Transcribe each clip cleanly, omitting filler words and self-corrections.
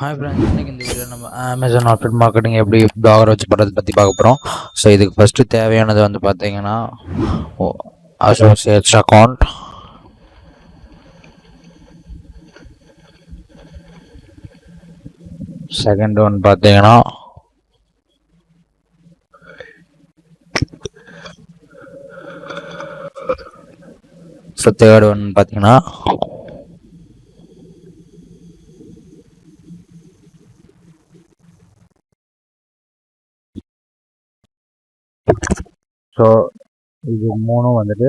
Hi friends, இன்னைக்கு இந்த video நம்ம அமேசான் ஆஃப்லைன் மார்க்கெட்டிங் எப்படி பிளாகர் வச்சு பண்ணுறது பற்றி பார்க்க போகிறோம். ஸோ இதுக்கு ஃபஸ்ட்டு தேவையானது வந்து பார்த்தீங்கன்னா அசோசியேட்ஸ் அக்கௌண்ட், செகண்ட் ஒன் பார்த்தீங்கன்னா ஸோ தேர்ட் ஒன் பார்த்தீங்கன்னா ஸோ இது மூணும் வந்துட்டு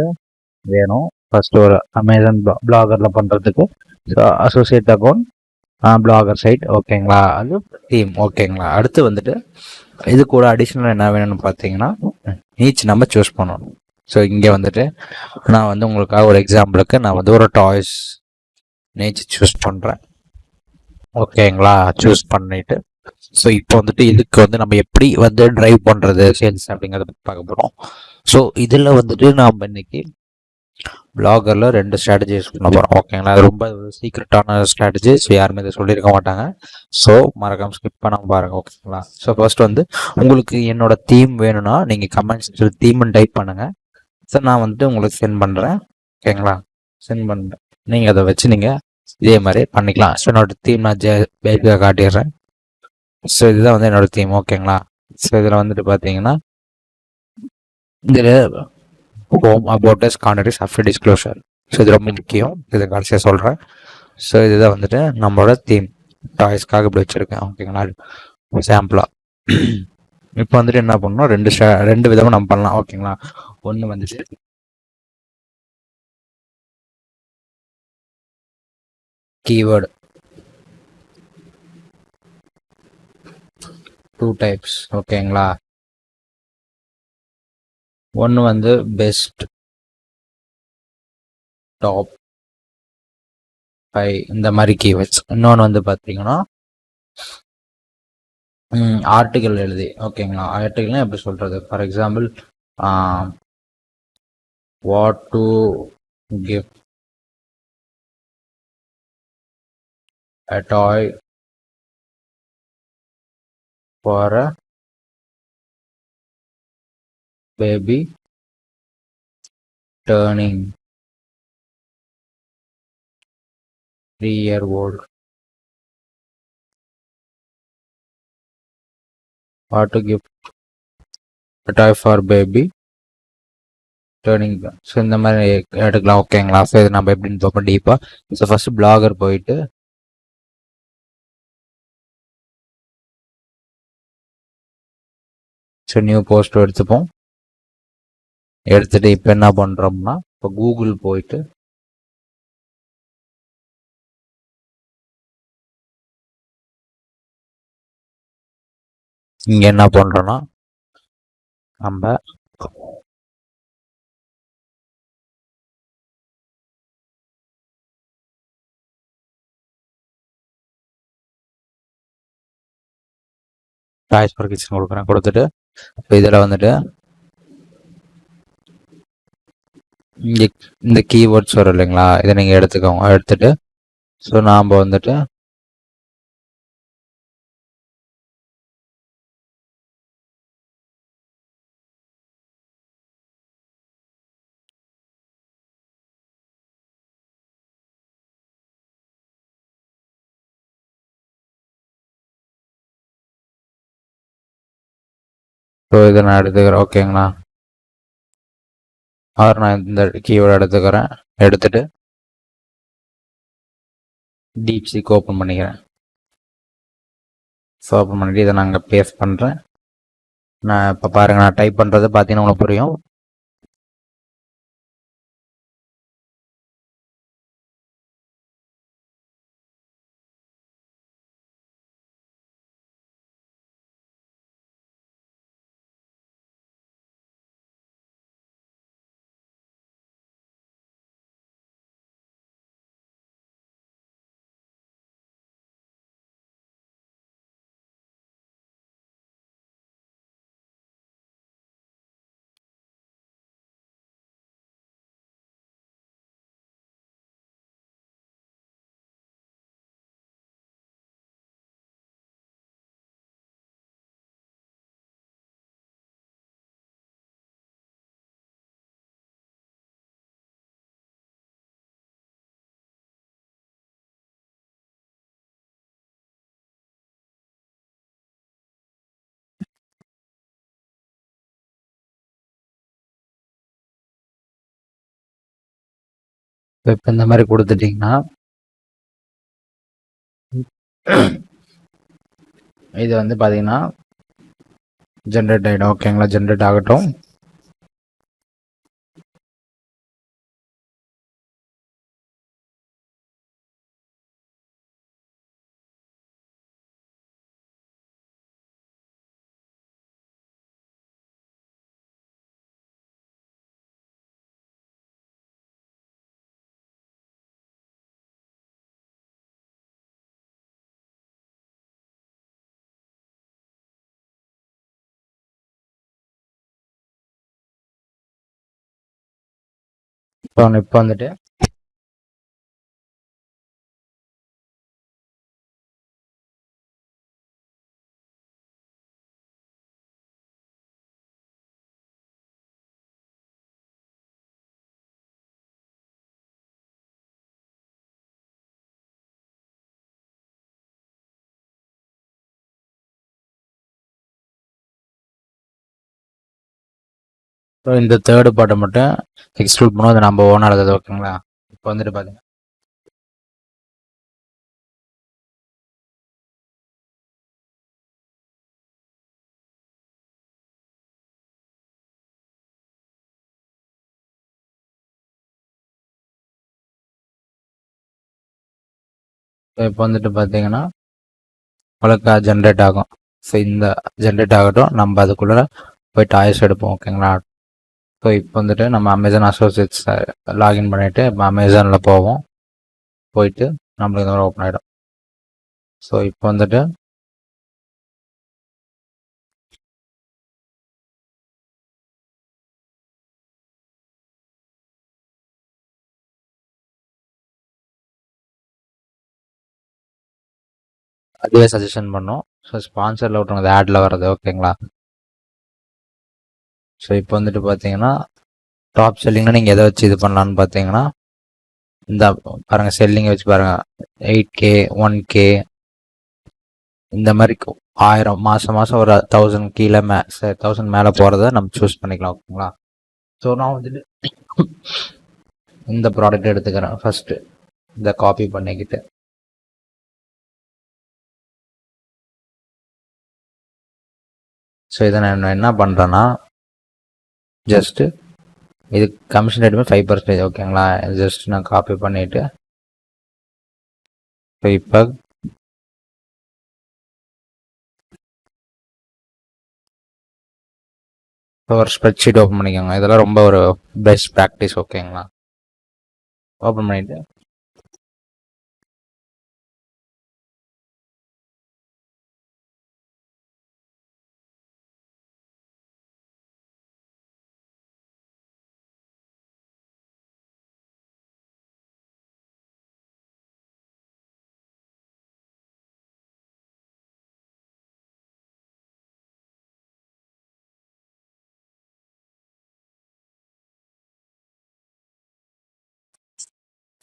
வேணும். ஃபஸ்ட்டு ஒரு அமேசான் பிளாகரில் பண்ணுறதுக்கு so associate account, blogger site, ஓகேங்களா, அது தீம், ஓகேங்களா. அடுத்து வந்துட்டு இது கூட அடிஷ்னல் என்ன வேணும்னு பார்த்தீங்கன்னா நீச் நம்ம சூஸ் பண்ணணும். ஸோ இங்கே வந்துட்டு நான் வந்து உங்களுக்காக ஒரு எக்ஸாம்பிளுக்கு நான் வந்து ஒரு டாய்ஸ் நீச் சூஸ் பண்ணுறேன், ஓகேங்களா. சூஸ் பண்ணிட்டு ஸோ இப்போ வந்துட்டு இதுக்கு வந்து நம்ம எப்படி வந்து ட்ரைவ் பண்ணுறது சேல்ஸ் அப்படிங்கிறத பற்றி பார்க்க போகிறோம். ஸோ இதில் வந்துட்டு நாம் இன்னைக்கு பிளாகரில் 2 ஸ்ட்ராட்டஜி யூஸ் பண்ண போகிறோம், ஓகேங்களா. அது ரொம்ப சீக்ரெட்டான ஸ்ட்ராட்டஜி, ஸோ யாருமே இதை சொல்லியிருக்க மாட்டாங்க. ஸோ மறக்காம ஸ்கிப் பண்ணாமல் பாருங்கள், ஓகேங்களா. ஸோ ஃபர்ஸ்ட் வந்து உங்களுக்கு என்னோட தீம் வேணும்னா நீங்கள் கமெண்ட்ஸ் தீம்னு டைப் பண்ணுங்கள். ஸோ நான் வந்துட்டு உங்களுக்கு சென்ட் பண்ணுறேன், ஓகேங்களா. சென்ட் பண்ணுறேன், நீங்கள் அதை வச்சு நீங்கள் இதே மாதிரி பண்ணிக்கலாம். ஸோ என்னோட தீம் நான் பேசிக்காக காட்டிடுறேன். ஸோ இதுதான் வந்து என்னோட தீம், ஓகேங்களா. ஸோ இதில் வந்துட்டு பார்த்தீங்கன்னா இதில் home about us contacts after disclosure. So இது ரொம்ப முக்கியம், இதை கடைசியாக சொல்கிறேன். ஸோ இதுதான் வந்துட்டு நம்மளோட தீம், டாய்ஸ்க்காக இப்படி வச்சுருக்கேன், ஓகேங்களா, சாம்பிளாக. இப்போ வந்துட்டு என்ன பண்ணணும், ரெண்டு விதமாக நம்ம பண்ணலாம், ஓகேங்களா. ஒன்று வந்துட்டு கீவேர்டு, 2 டைப்ஸ், ஓகேங்களா. ஒன்று வந்து பெஸ்ட், டாப் 5 இந்த மாதிரி கீவேர்ட்ஸ். இன்னொன்று வந்து பார்த்தீங்கன்னா ஆர்டிக்கல் எழுதி, ஓகேங்களா. ஆர்டிக்கல்னா எப்படி சொல்கிறது, for example what to give a toy for a baby turning 3-year-old. What to give a toy for baby turning. So இந்த மாதிரி எடுக்கலாம், ஓகேங்களா. ஸோ இது நம்ம எப்படின்னு பார்ப்போம் டீப்பாக. ஸோ ஃபஸ்ட்டு பிளாகர் போயிட்டு ஸோ நியூ போஸ்ட் எடுத்துப்போம். எடுத்துகிட்டு இப்போ என்ன பண்ணுறோம்னா இப்போ கூகுள் போயிட்டு இங்கே என்ன பண்ணுறோன்னா நம்ம டாய்ஸ் ஃபார் கிட்சன் கொடுக்குறேன். கொடுத்துட்டு இப்போ இதில் வந்துட்டு இங்கே இந்த கீவேர்ட்ஸ் வரும் இல்லைங்களா, இதை நீங்கள் எடுத்துக்கோங்க. எடுத்துகிட்டு ஸோ நாம் வந்துட்டு ஸோ இதை நான் எடுத்துக்கிறேன், ஓகேங்களா. நான் இந்த கீவேர்டு எடுத்துக்கிறேன். எடுத்துகிட்டு டீப்சீக் ஓப்பன் பண்ணிக்கிறேன். ஸோ ஓப்பன் பண்ணிவிட்டு இதை நான் அங்கே பேஸ்ட் பண்ணுறேன். நான் இப்போ பாருங்கள், நான் டைப் பண்ணுறது பார்த்தீங்கன்னா உங்களுக்கு புரியும். இப்போ இந்த மாதிரி கொடுத்துட்டிங்கன்னா இது வந்து பார்த்தீங்கன்னா ஜென்ரேட் ஆகிடும். ஓகேங்களா, ஜென்ரேட் ஆகட்டும். இப்போ வந்துட்டு ஸோ இந்த தேர்டு பார்ட்டை மட்டும் எக்ஸ்க்ளூட் பண்ணுவோம். அது நம்ம ஓனாக எழுதுது. ஓகேங்களா, இப்போ வந்துட்டு பார்த்தீங்கன்னா இப்போ வந்துட்டு பார்த்தீங்கன்னா உங்களுக்கு ஜென்ரேட் ஆகும். ஸோ இந்த ஜென்ரேட் ஆகட்டும், நம்ம அதுக்குள்ளே போய் டாய்ஸ் எடுப்போம். ஓகேங்களா, ஸோ இப்போ வந்துட்டு நம்ம அமேசான் அசோசியேட்ஸ் லாகின் பண்ணிவிட்டு இப்போ அமேசானில் போவோம். போயிட்டு நம்மளுக்கு இந்த மாதிரி ஓப்பன் ஆகிடும். ஸோ இப்போ வந்துட்டு அதுவே சஜஷன் பண்ணும். ஸோ ஸ்பான்சரில் விட்டுருங்க, ஆடில் வர்றது. ஓகேங்களா, ஸோ இப்போ வந்துட்டு பார்த்தீங்கன்னா டாப் செல்லிங்னா நீங்கள் எதை வச்சு இது பண்ணலான்னு பார்த்தீங்கன்னா இந்த பாருங்கள், செல்லிங்கை வச்சு பாருங்கள். 8K 1K இந்த மாதிரி 1000 மாதம் ஒரு 1000 கீழே 1000 மேலே போகிறத நம்ம சூஸ் பண்ணிக்கலாம். ஓகேங்களா, ஸோ நான் வந்துட்டு இந்த ப்ராடக்ட் எடுத்துக்கிறேன். ஃபஸ்ட்டு இதை காப்பி பண்ணிக்கிட்டு ஸோ இதை நான் என்ன பண்ணுறேன்னா ஜஸ்ட்டு இது கமிஷன் ரேட்டுமே 5%. ஓகேங்களா, ஜஸ்ட் நான் காப்பி பண்ணிவிட்டு இப்போ ஒரு ஸ்ப்ரெட்ஷீட் ஓப்பன் பண்ணிக்கோங்க. இதெல்லாம் ரொம்ப ஒரு பெஸ்ட் ப்ராக்டிஸ். ஓகேங்களா, ஓப்பன் பண்ணிவிட்டு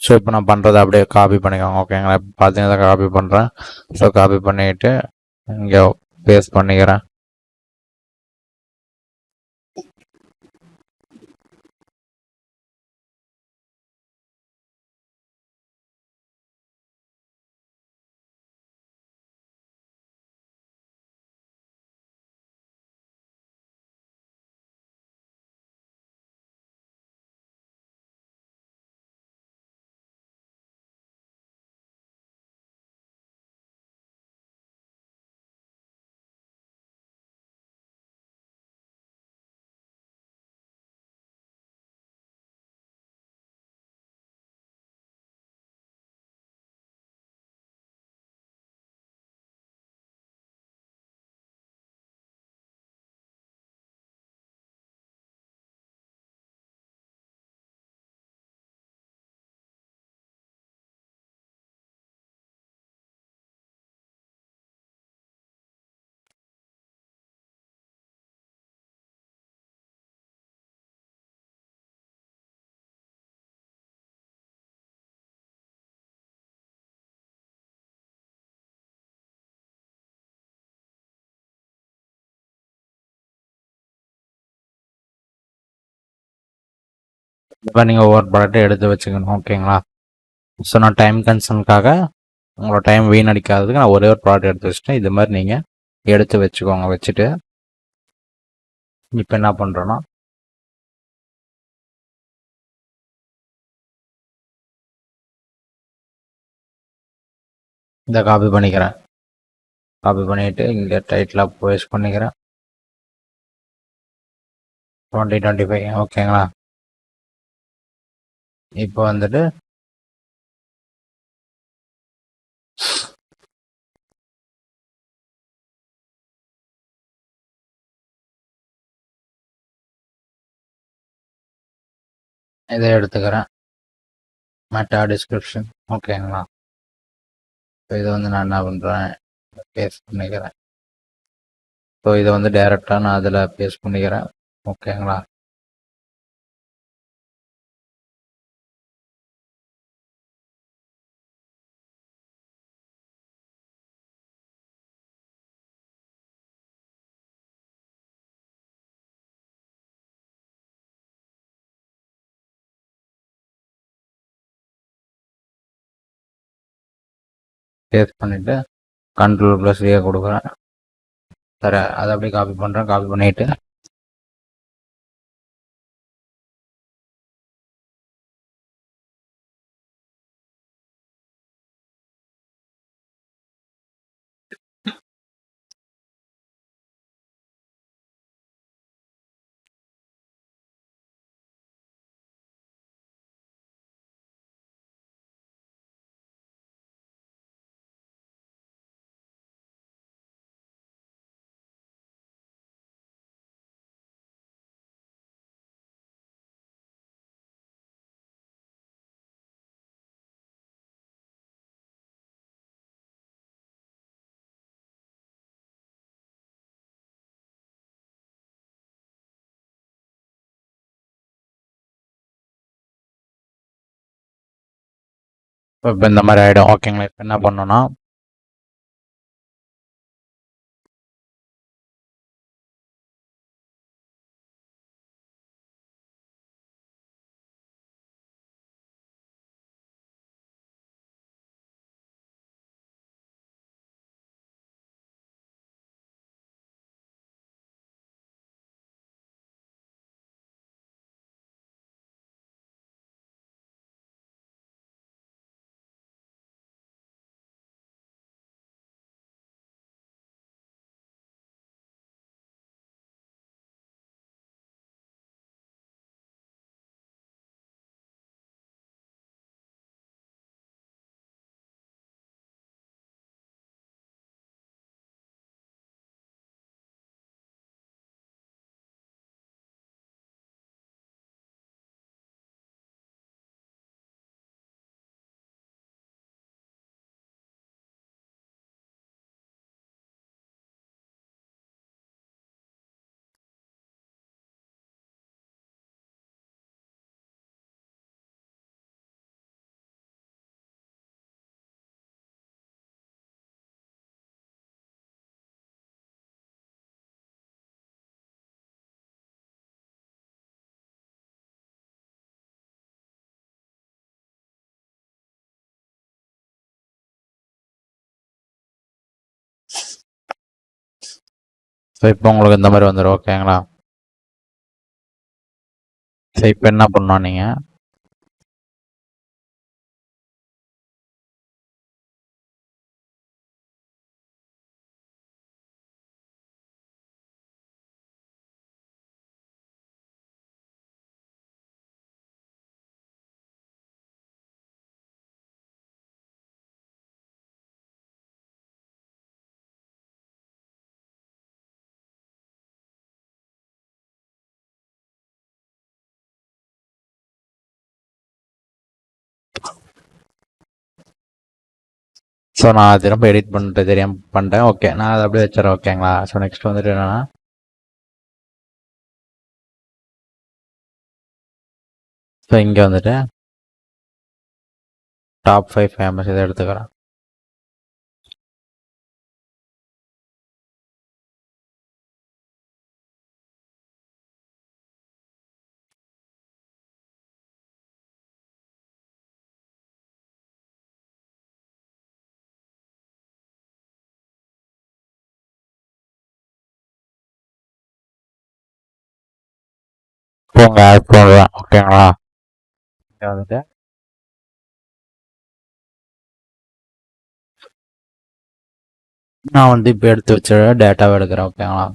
ஸோ இப்போ நான் பண்ணுறதை அப்படியே காப்பி பண்ணிக்கோங்க. ஓகேங்களா, இப்போ பார்த்தீங்கன்னா காப்பி பண்ணுறேன். ஸோ காப்பி பண்ணிவிட்டு இங்கே பேஸ்ட் பண்ணிக்கிறேன். இப்போ நீங்கள் ஒவ்வொரு ப்ராடக்ட்டும் எடுத்து வச்சுக்கணும். ஓகேங்களா? ஸோ நான் டைம் கன்சர்னுக்காக உங்களோட டைம் வீணடிக்காததுக்கு நான் ஒரே ஒரு ப்ராடக்ட் எடுத்து வச்சுட்டேன். இது மாதிரி நீங்கள் எடுத்து வச்சுக்கோங்க. வச்சுட்டு இப்போ என்ன பண்ணுறோன்னா, இதை காப்பி பண்ணிக்கிறேன். காப்பி பண்ணிவிட்டு இங்கே டைட்டிலாக பேஸ்ட் பண்ணிக்கிறேன். 2025 ஓகேங்களா? இப்போ வந்துட்டு இதை எடுத்துக்கிறேன். மெட்டா டிஸ்கிரிப்ஷன் ஓகேங்களா? ஸோ இதை வந்து நான் என்ன பண்ணுறேன், பேஸ்ட் பண்ணிக்கிறேன். ஸோ இதை வந்து டைரெக்டாக நான் அதில் பேஸ்ட் பண்ணிக்கிறேன். ஓகேங்களா? பேஸ்ட் பண்ணிவிட்டு Ctrl+A கொடுக்குறேன். சரி, அதை அப்படியே காப்பி பண்ணுறேன். காப்பி பண்ணிவிட்டு இப்போ இந்த மாதிரி ஆகிடும். ஓகேங்களா? இப்போ என்ன பண்ணணும்னா, ஸோ இப்போ உங்களுக்கு இந்த மாதிரி வந்துடும். ஓகேங்களா? ஸோ இப்போ என்ன பண்ணணும், நீங்கள் ஸோ நான் திரும்ப எடிட் பண்ணிட்டு தெரியாமல் பண்ணிட்டேன். ஓகே, நான் அதை அப்படியே வச்சுறேன். ஓகேங்களா? ஸோ நெக்ஸ்ட் வந்துட்டு என்னென்னா, ஸோ இங்கே வந்துட்டு டாப் 5 ஃபேமஸ் இதை எடுத்துக்கிறேன். போங்க ஆட் பண்ணுறேன். ஓகேங்களா? இங்கே வந்துட்டு நான் வந்து இப்போ எடுத்து வச்ச டேட்டாவை எடுக்கிறேன். ஓகேங்களா?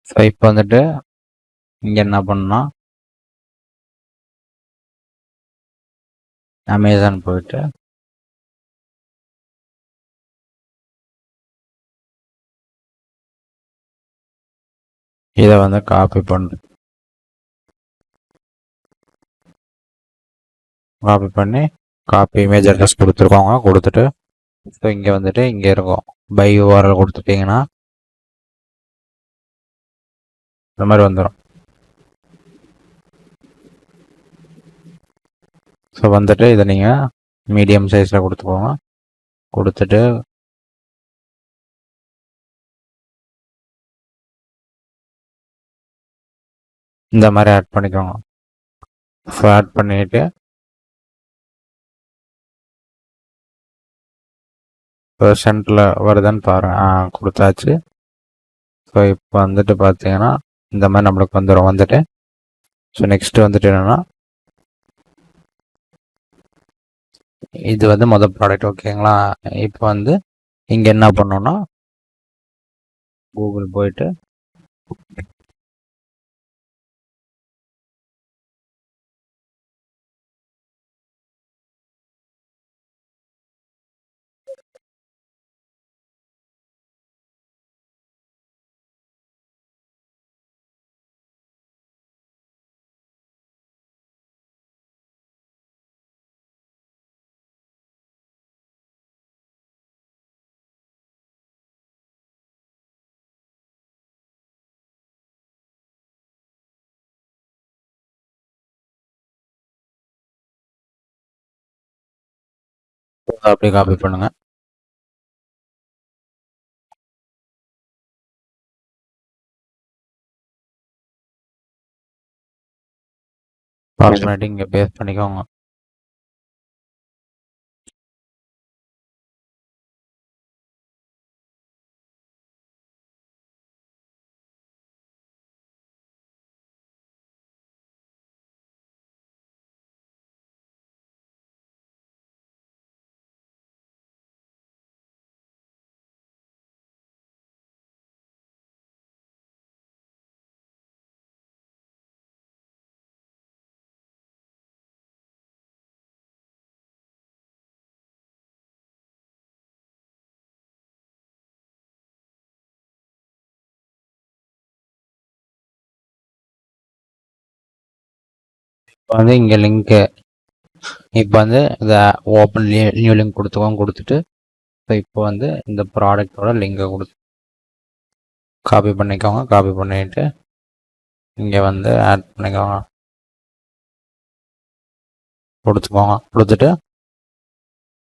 ஸோ இப்போ வந்துட்டு இங்கே என்ன பண்ணால் அமேசான் போயிட்டு இதை வந்து காப்பி பண்ணி காப்பி இமேஜ் அட்ரஸ் கொடுத்துருக்கோங்க. கொடுத்துட்டு ஸோ இங்கே வந்துட்டு இங்கே இருக்கும் பை URL கொடுத்துட்டிங்கன்னா இந்த மாதிரி வந்துடும். ஸோ வந்துட்டு இதை நீங்கள் மீடியம் சைஸில் கொடுத்துக்கோங்க. கொடுத்துட்டு இந்த மாதிரி ஆட் பண்ணிக்கோங்க. ஸோ ஆட் பண்ணிவிட்டு சென்டரில் வருதுன்னு பாருங்கள். கொடுத்தாச்சு. ஸோ இப்போ வந்துட்டு பார்த்தீங்கன்னா இந்த மாதிரி நம்மளுக்கு வந்துடும். வந்துட்டு ஸோ நெக்ஸ்ட்டு வந்துட்டு என்னென்னா இது வந்து மொதல் ப்ராடக்ட். ஓகேங்களா? இப்போ வந்து இங்கே என்ன பண்ணோன்னா கூகுள் போயிட்டு அப்படியே காப்பி பண்ணுங்க. பாஸ் பண்ணிட்டு இங்கே பேஸ்ட் பண்ணிக்கோங்க. இப்போ வந்து இங்கே லிங்க்கு இப்போ வந்து இதை ஓப்பன் நியூ லிங்க் கொடுத்துட்டு ஸோ இப்போ வந்து இந்த ப்ராடக்டோட லிங்கை காப்பி பண்ணிக்கோங்க. காப்பி பண்ணிவிட்டு இங்கே வந்து ஆட் பண்ணிக்கோங்க. கொடுத்துட்டு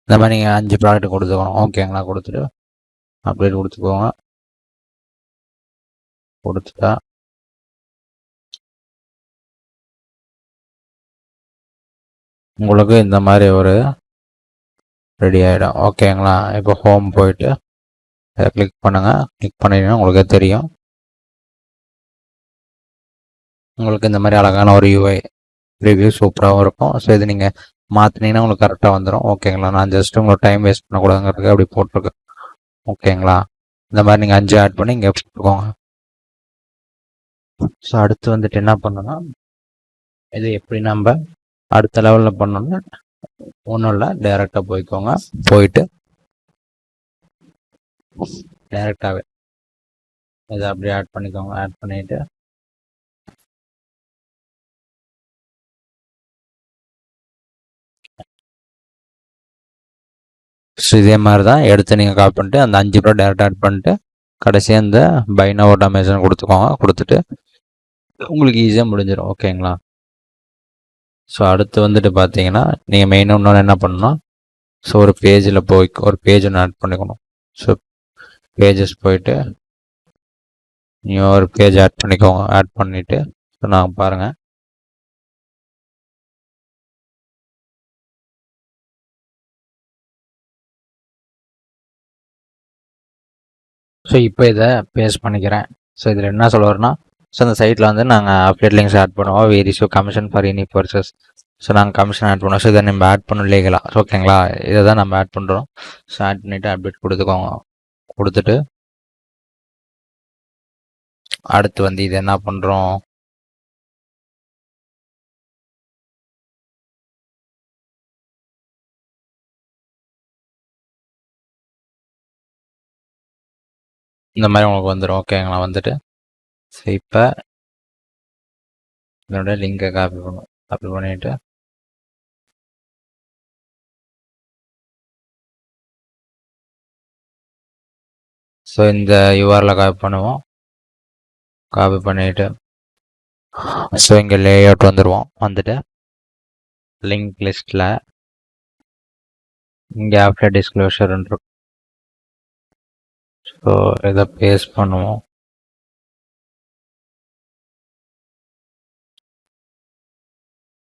இந்த மாதிரி நீங்கள் 5 ப்ராடக்ட் கொடுத்துக்கணும். ஓகேங்களா? கொடுத்துட்டு அப்டேட் கொடுத்துக்கோங்க. கொடுத்துட்டா உங்களுக்கு இந்த மாதிரி ஒரு ரெடி ஆகிடும். ஓகேங்களா? இப்போ ஹோம் போயிட்டு அதை கிளிக் பண்ணுங்கள். கிளிக் பண்ணிங்கன்னா உங்களுக்கே தெரியும். உங்களுக்கு இந்த மாதிரி அழகான ஒரு யூஐ ரிவ்யூ சூப்பராகவும் இருக்கும். ஸோ இது நீங்கள் மாற்றினீங்கன்னா உங்களுக்கு கரெக்டாக வந்துடும். ஓகேங்களா? நான் ஜஸ்ட் உங்களுக்கு டைம் வேஸ்ட் பண்ணக்கூடாதுங்கிறதுக்கு அப்படி போட்டிருக்கேன். ஓகேங்களா? இந்த மாதிரி நீங்கள் 5 ஆட் பண்ணி இங்கே போட்டுக்கோங்க. ஸோ அடுத்து வந்துட்டு என்ன பண்ணணும்னா, இது எப்படி நம்ம அடுத்த லெவலில் பண்ணணும்னா ஒன்றும் இல்லை, டைரெக்டாக போய்க்கோங்க. போயிட்டு டைரெக்டாகவே இதை அப்படியே ஆட் பண்ணிக்கோங்க. ஆட் பண்ணிவிட்டு ஸோ இதே மாதிரி தான் எடுத்து நீங்கள் காப்பி பண்ணிட்டு அந்த 5 ரூபா டேரெக்டாக ஆட் பண்ணிட்டு கடைசியாக இந்த பை நவ் ஆட் அமேசான் கொடுத்துக்கோங்க. கொடுத்துட்டு உங்களுக்கு ஈஸியாக முடிஞ்சிடும். ஓகேங்களா? ஸோ அடுத்து வந்துட்டு பார்த்தீங்கன்னா நீங்கள் மெயினாக இன்னொன்று என்ன பண்ணணும்னா, ஸோ ஒரு பேஜில் போய் ஒரு பேஜ் ஒன்று ஆட் பண்ணிக்கணும். ஸோ பேஜஸ் போயிட்டு நீங்கள் ஒரு பேஜ் ஆட் பண்ணிக்கோங்க. ஆட் பண்ணிவிட்டு ஸோ நான் பாருங்கள், ஸோ இப்போ இதை பேஸ்ட் பண்ணிக்கிறேன். ஸோ இதில் என்ன சொல்ல வரேன்னா, ஸோ அந்த சைட்டில் வந்து நாங்கள் அப்டேட் லிங்க்ஸ் ஆட் பண்ணுவோம். Very so commission for any purchase. So நாங்கள் கமிஷன் ஆட் பண்ணுவோம். ஸோ இதை நம்ம ஆட் பண்ண லீகலா. ஓகேங்களா? இதை தான் நம்ம ஆட் பண்ணுறோம். ஸோ ஆட் பண்ணிவிட்டு அப்டேட் கொடுத்துக்கோங்க. கொடுத்துட்டு அடுத்து வந்து இது என்ன பண்ணுறோம், இந்த மாதிரி உங்களுக்கு வந்துடும். ஓகேங்களா? வந்துட்டு ஸோ இப்போ இதோட லிங்கை காப்பி பண்ணுவோம். காப்பி பண்ணிவிட்டு ஸோ இந்த யூஆரில் காப்பி பண்ணுவோம். காப்பி பண்ணிவிட்டு ஸோ இங்கே லேஅவுட் வந்துடுவோம். வந்துட்டு லிங்க் லிஸ்ட்டில் இங்கே ஆஃப்டர் டிஸ்க்ளோஷர்ன்னு இருக்கும். ஸோ இதை பேஸ்ட் பண்ணுவோம்.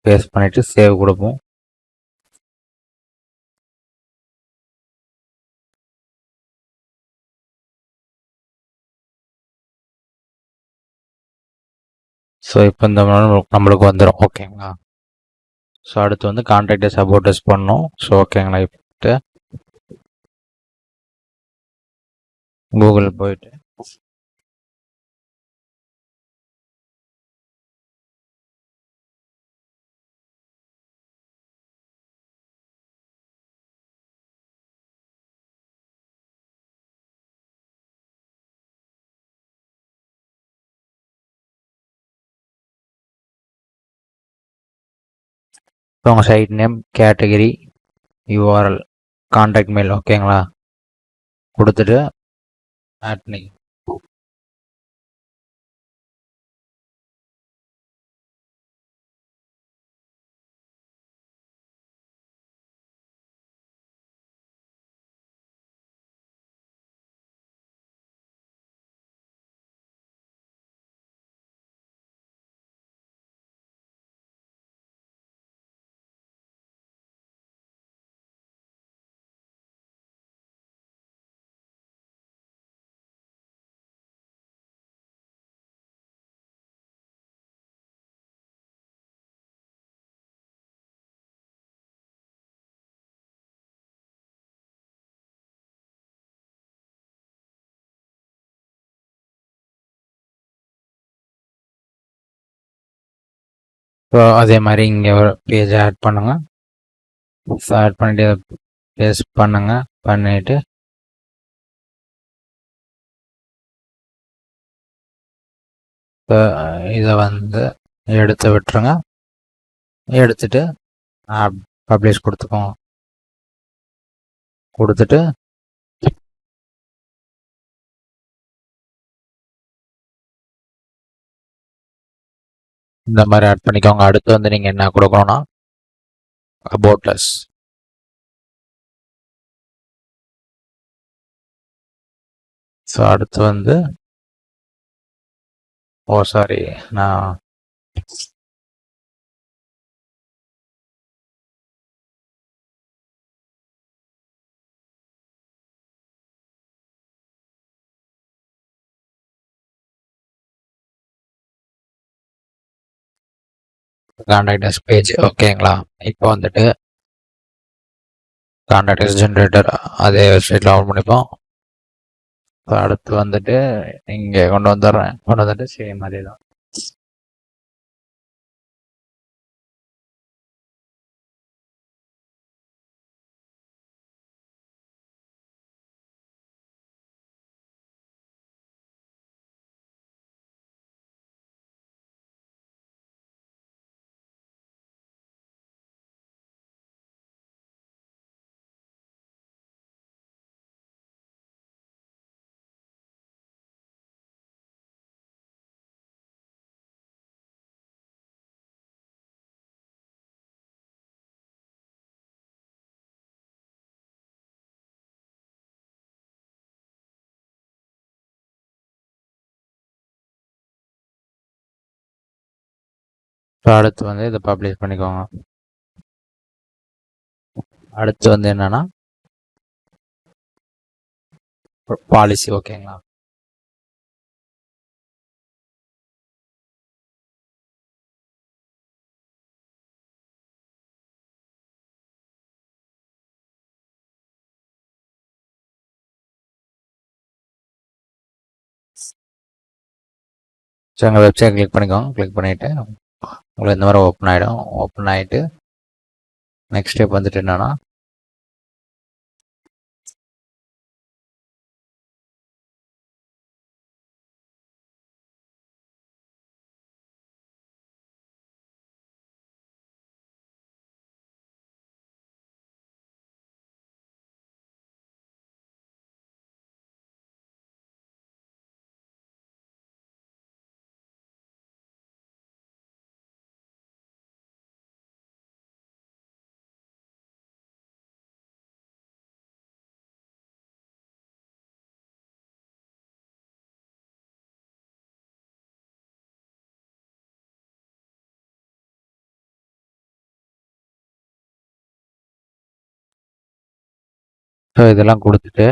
பேஸ்ட் பண்ணிவிட்டு சேவ் கொடுப்போம். ஸோ இப்போ இந்த நம்மளுக்கு வந்துடும். ஓகேங்களா? ஸோ அடுத்து வந்து கான்டாக்டஸ் அபவுட்டஸ் பண்ணணும். ஸோ ஓகேங்களா? இப்போ கூகுள் போயிட்டு உங்கள் site name, category, URL, contact mail. ஓகேங்களா? கொடுத்துட்டு ஆட் பண்ணி ஸோ அதே மாதிரி இங்கே ஒரு பேஜ் ஆட் பண்ணுங்க. ஸோ ஆட் பண்ணிவிட்டு பேஸ்ட் பண்ணுங்க. பண்ணிவிட்டு இதை வந்து எடுத்து விட்டுருங்க. எடுத்துட்டு பப்ளிஷ் கொடுத்துக்கோங்க. கொடுத்துட்டு இந்த மாதிரி ஆட் பண்ணிக்கோங்க. அடுத்து வந்து நீங்கள் என்ன கொடுக்கணும்னா அபவுட் அஸ். ஸோ அடுத்து வந்து ஓ சாரி. நான் கான்டாக்டர்ஸ் பேஜ் ஓகேங்களா. இப்போ வந்துட்டு கான்டாக்டர்ஸ் ஜென்ரேட்டர் அதே வெப்சைட்டில் ஓப்பன் பண்ணிப்போம். இப்போ அடுத்து வந்துட்டு இங்கே கொண்டு வந்துடுறேன். கொண்டு வந்துட்டு சேம் அதே தான். இப்போ அடுத்து வந்து இதை பப்ளிஷ் பண்ணிக்கோங்க. அடுத்து வந்து என்னன்னா பாலிசி ஓகேங்களா. ஸோ எங்கள் வெப்சைட் கிளிக் பண்ணிக்கோங்க. கிளிக் பண்ணிவிட்டு உங்களுக்கு இந்த மாதிரி ஓப்பன் ஆகிடும். ஓப்பன் ஆகிட்டு நெக்ஸ்ட் ஸ்டெப் வந்துட்டு என்னன்னா ஸோ இதெல்லாம் கொடுத்துட்டு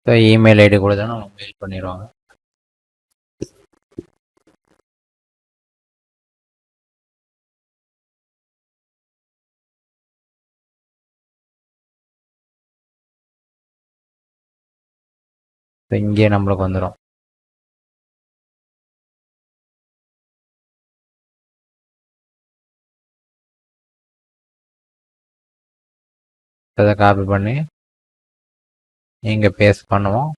ஸோ இமெயில் ஐடி கொடுத்தா நம்ம மெயில் பண்ணிடுவாங்க. ஸோ இங்கே நம்மளுக்கு வந்துடும். அதை காப்பி பண்ணி இங்கே பேஸ்ட் பண்ணுவோம்.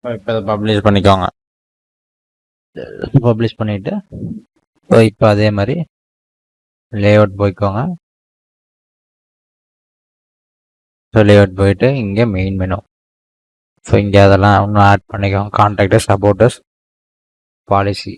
இப்போ இதை பப்ளிஷ் பண்ணிக்கோங்க. பப்ளிஷ் பண்ணிவிட்டு இப்போ அதே மாதிரி லேஅவுட் போய்க்கோங்க. ஸோ லேஅவுட் போயிட்டு இங்கே மெயின் மெனு. ஸோ இங்கே அதெல்லாம் இன்னும் ஆட் பண்ணிக்கோங்க. Contact us, about us, policy.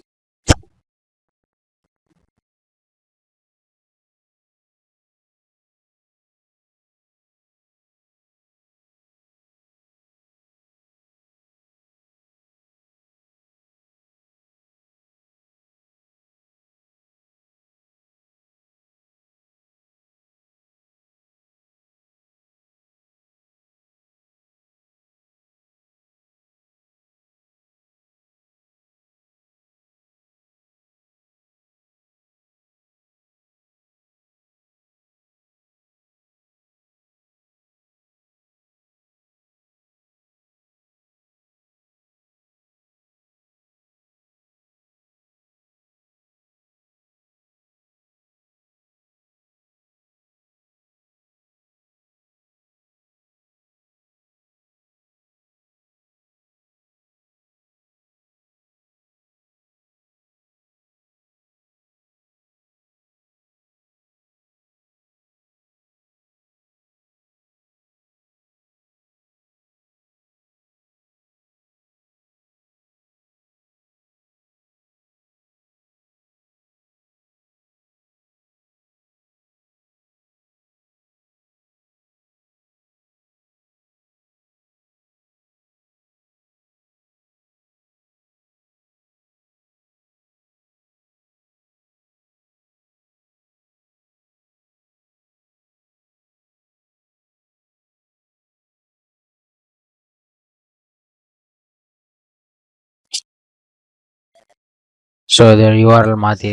ஸோ இது யூஆர்எல் மாற்றி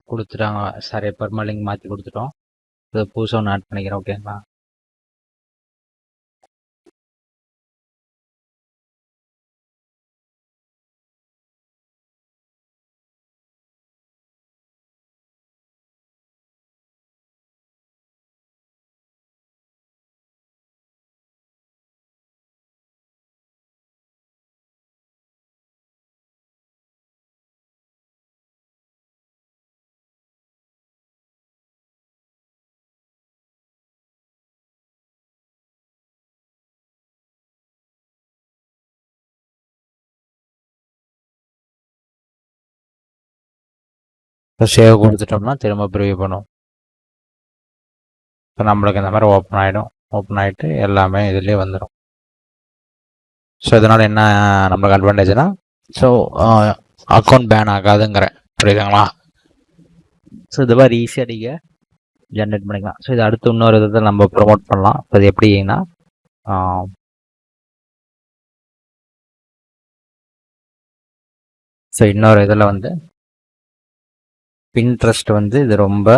கொடுத்துட்டாங்க. சாரி, பெர்மலிங்க் மாற்றி கொடுத்துட்டோம். இது புதுசாக ஒன்று ஆட் பண்ணிக்கிறேன். ஓகேங்களா? இப்போ சேவ் கொடுத்துட்டோம்னா திரும்ப ப்ரிவியூ பண்ணும். இப்போ நம்மளுக்கு இந்த மாதிரி ஓப்பன் ஆகிடும். ஓப்பன் ஆகிட்டு எல்லாமே இதுலேயே வந்துடும். ஸோ இதனால் என்ன நம்மளுக்கு அட்வான்டேஜ்னா, ஸோ அக்கௌண்ட் பேன் ஆகாதுங்கிறேன். புரியுதுங்களா? ஸோ இது மாதிரி ஈஸியாக நீங்கள் ஜென்ரேட் பண்ணிக்கலாம். ஸோ இது அடுத்து இன்னொரு விதத்தை நம்ம ப்ரொமோட் பண்ணலாம். இப்போ இது எப்படின்னா, ஸோ இன்னொரு இதில் வந்து பின்ட்ரெஸ்ட் வந்து இது ரொம்ப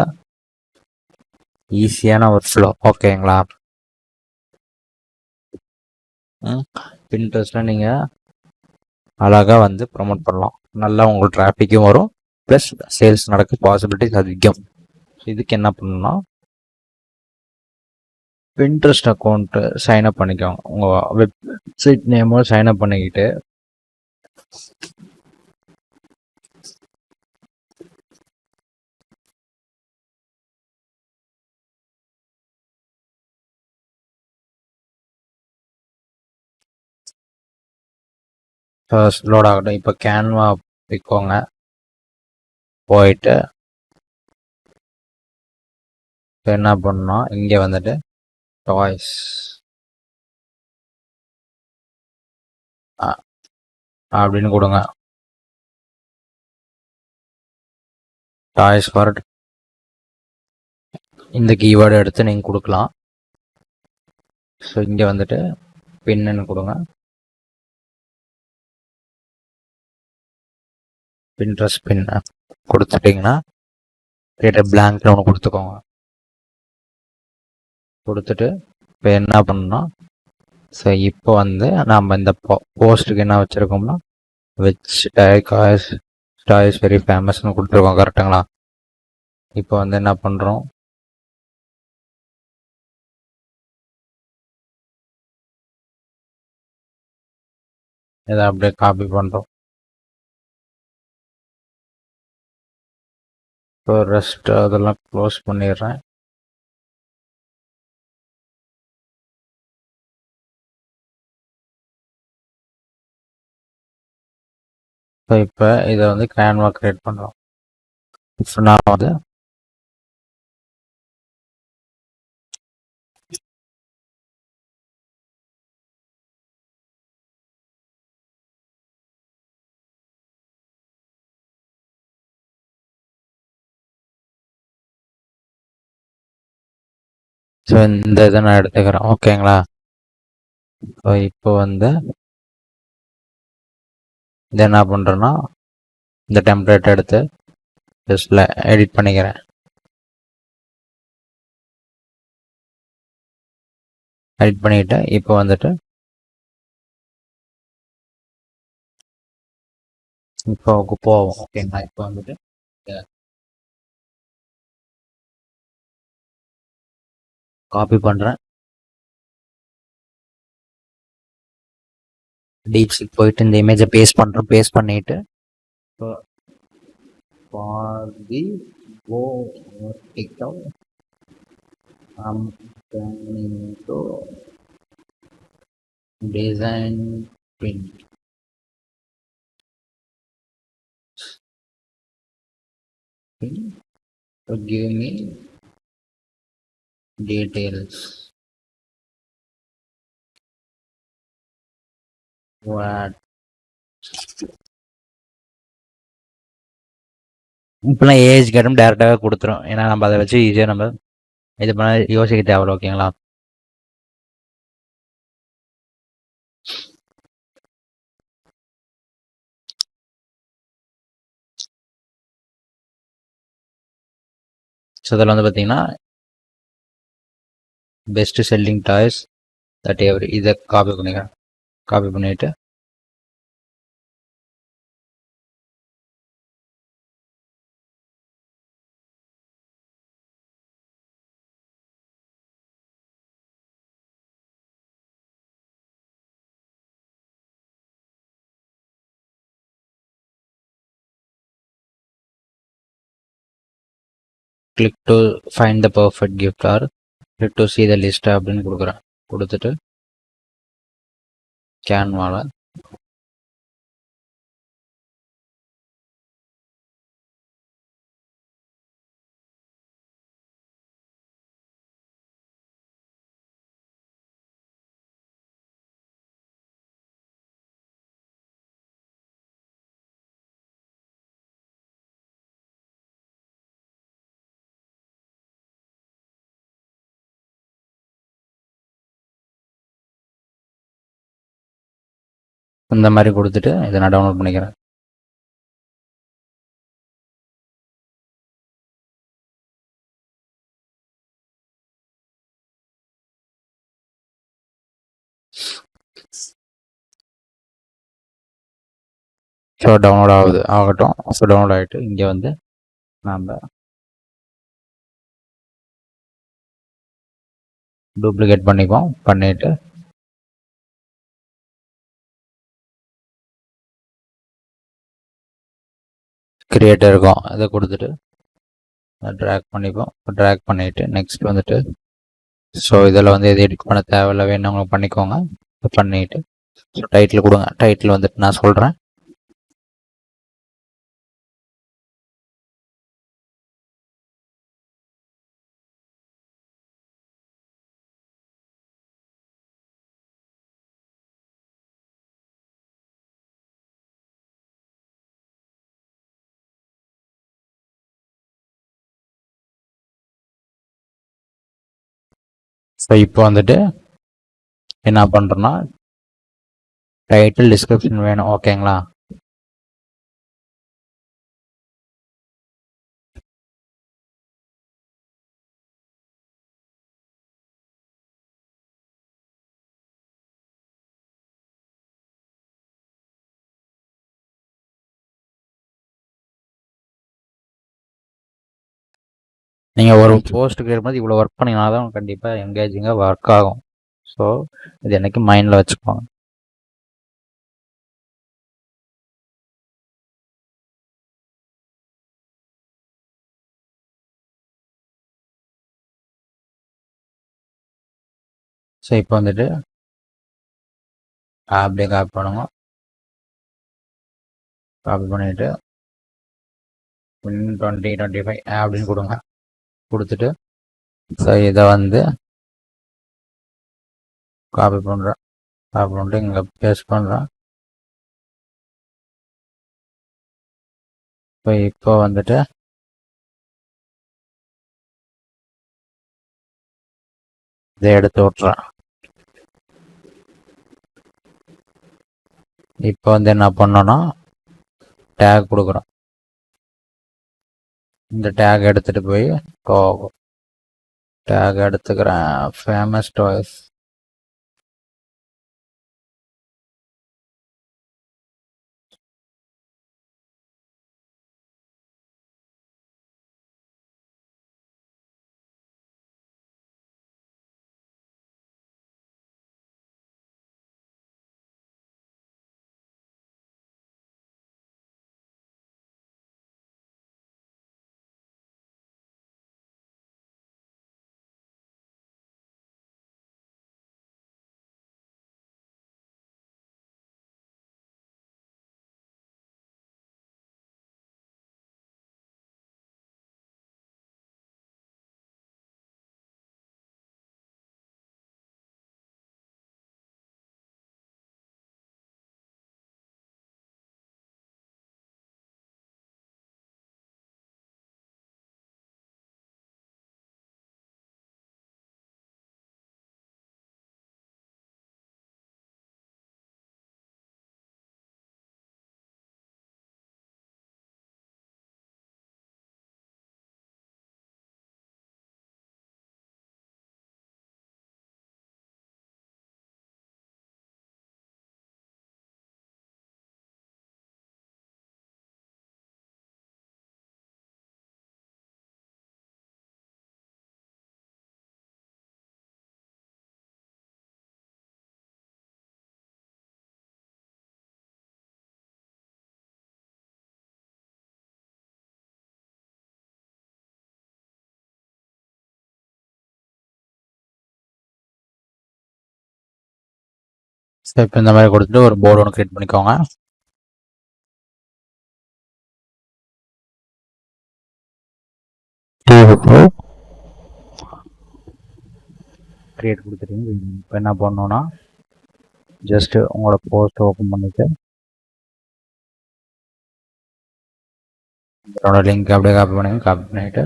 ஈஸியான ஒரு ஃப்ளோ. ஓகேங்களா? பின்ட்ரெஸ்ட்டில் நீங்கள் அழகாக வந்து ப்ரொமோட் பண்ணலாம். நல்லா உங்களுக்கு டிராஃபிக்கும் வரும், ப்ளஸ் சேல்ஸ் நடக்க பாசிபிலிட்டிஸ் அதிகம். இதுக்கு என்ன பண்ணணும்னா, பின்ட்ரெஸ்ட் அக்கௌண்ட்டு சைன்அப் பண்ணிக்கோங்க. உங்கள் வெப்சைட் நேமோ சைன்அப் பண்ணிக்கிட்டு லோட் ஆகட்டும். இப்போ கேன்வா போய்க்கோங்க. போயிட்டு இப்போ என்ன பண்ணணும், இங்கே வந்துட்டு டாய்ஸ் அப்படின்னு கொடுங்க. டாய்ஸ் ஃபார் இந்த கீவேர்டு எடுத்து நீங்கள் கொடுக்கலாம். ஸோ இங்கே வந்துட்டு பின்னு கொடுங்க. பின்ட்ரெஸ்ட் பின் கொடுத்துட்டிங்கன்னா கிரியேட் பிளாங்க்னு ஒன்று கொடுத்துக்கோங்க. கொடுத்துட்டு இப்போ என்ன பண்ணணும்னா, ஸோ இப்போ வந்து நம்ம இந்த போஸ்ட்டுக்கு என்ன வச்சுருக்கோம்னா, விச் டாய்ஸ் வெரி ஃபேமஸ்னு கொடுத்துருக்கோம். கரெக்டுங்களா? இப்போ வந்து என்ன பண்ணுறோம், இதை அப்படியே காப்பி பண்ணுறோம். இப்போ ரெஸ்ட் அதெல்லாம் க்ளோஸ் பண்ணிடுறேன். ஸோ இப்போ இதை வந்து கேன்வா க்ரியேட் பண்ணுறோம். ஸோ நான் வந்து ஸோ இந்த இதை நான் எடுத்துக்கிறேன். ஓகேங்களா? ஸோ இப்போ வந்து இதை என்ன பண்ணுறேன்னா, இந்த டெம்ப்ளேட் எடுத்து ஜஸ்ட்ல எடிட் பண்ணிக்கிறேன். எடிட் பண்ணிவிட்டு இப்போ வந்துட்டு இப்போ போவோம். ஓகேங்களா? இப்போ வந்துட்டு காப்பி பண்ணுறேன். டீப்ஸுக்கு போயிட்டு இந்த இமேஜை பேஸ்ட் பண்ணுறோம். பேஸ்ட் பண்ணிவிட்டு இப்போ பாதி go vertical I'm turning to design print. So give me details. What? இப்போலாம் ஏஜ் கேட்டும் டேரெக்டாகவே கொடுத்துரும். ஏன்னா நம்ம அதை வச்சு ஈஸியாக நம்ம இது பண்ண யோசிக்க தேவையில்ல. ஓகேங்களா? ஸோ இதில் வந்து பார்த்தீங்கன்னா best selling toys that every இதை காப்பி பண்ணிக்கிறேன். காப்பி பண்ணிவிட்டு click to find the perfect gift or click to see the list அப்படின்னு கொடுக்குறேன். கொடுத்துட்டு கேன்வாவில் இந்த மாதிரி கொடுத்துட்டு இதை நான் டவுன்லோட் பண்ணிக்கிறேன். ஸோ டவுன்லோட் ஆகட்டும். ஸோ டவுன்லோட் ஆகிட்டு இங்கே வந்து நம்ம டூப்ளிகேட் பண்ணிப்போம். பண்ணிவிட்டு கிரியேட்டர் இருக்கும் அதை கொடுத்துட்டு ட்ராக் பண்ணிப்போம். ட்ராக் பண்ணிவிட்டு நெக்ஸ்ட் வந்துட்டு ஸோ இதில் வந்து எது எடிட் பண்ண தேவையில்ல, வேணுங்க பண்ணிக்கோங்க. பண்ணிவிட்டு ஸோ டைட்டில் கொடுங்க. டைட்டில் வந்துட்டு நான் சொல்கிறேன். ஸோ இப்போ வந்துட்டு என்ன பண்ணுறோன்னா டைட்டில் டிஸ்கிரிப்ஷன் வேணும். ஓகேங்களா? நீங்கள் ஒரு போஸ்ட் கிரியேட் பண்ணி இவ்வளோ ஒர்க் பண்ணிங்கன்னா தான் கண்டிப்பாக எங்கேஜிங்காக ஒர்க் ஆகும். ஸோ இது எனக்கு மைண்டில் வச்சுக்கோங்க. ஸோ இப்போ வந்துட்டு அப்படியே காப்பி பண்ணுங்க. காப்பி பண்ணிவிட்டு 2025 அப்படின்னு கொடுங்க. கொடுத்துட்டு ஸோ இதை வந்து காப்பி பண்ணுறேன். காப்பி பண்ணிட்டு இங்கே பேஸ்ட் பண்ணுறேன். இப்போ வந்துட்டு இதை எடுத்து விட்றேன். இப்போ வந்து என்ன பண்ணோன்னா டேக் கொடுக்குறோம். இந்த டேக் எடுத்துகிட்டு போய் டேக் எடுத்துக்கிறேன். ஃபேமஸ் டாய்ஸ் ஸோ இப்போ இந்த மாதிரி கொடுத்துட்டு ஒரு போர்டு ஒன்று க்ரியேட் பண்ணிக்கோங்க. க்ரியேட் கொடுத்துட்டீங்க. இப்போ என்ன பண்ணணும்னா ஜஸ்ட்டு உங்களோட போஸ்ட் ஓப்பன் பண்ணிவிட்டு உங்களோட லிங்க் அப்படியே காப்பி பண்ணிவிட்டு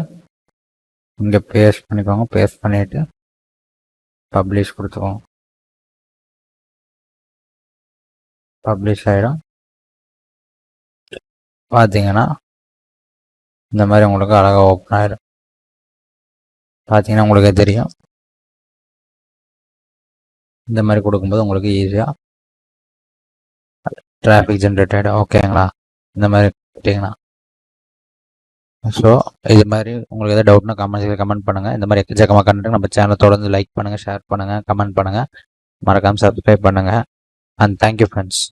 இங்கே பேஸ்ட் பண்ணிக்கோங்க. பேஸ்ட் பண்ணிவிட்டு பப்ளிஷ் கொடுத்துக்கோங்க. பப்ளிஷ் ஆகிடும். பார்த்தீங்கன்னா இந்த மாதிரி உங்களுக்கு அழகாக ஓப்பன் ஆகிடும். பார்த்தீங்கன்னா உங்களுக்கே தெரியும். இந்த மாதிரி கொடுக்கும்போது உங்களுக்கு ஈஸியாக டிராஃபிக் ஜென்ரேட் ஆகிடும். ஓகேங்களா? இந்த மாதிரி பார்த்தீங்கன்னா ஸோ இது மாதிரி உங்களுக்கு எதாவது டவுட்னா கமெண்ட் பண்ணுங்கள். இந்த மாதிரி எக்கச்சக்கமாக கண்டென்ட் நம்ம சேனலை தொடர்ந்து லைக் பண்ணுங்கள், ஷேர் பண்ணுங்கள், கமெண்ட் பண்ணுங்கள், மறக்காமல் சப்ஸ்கிரைப் பண்ணுங்கள். And thank you friends.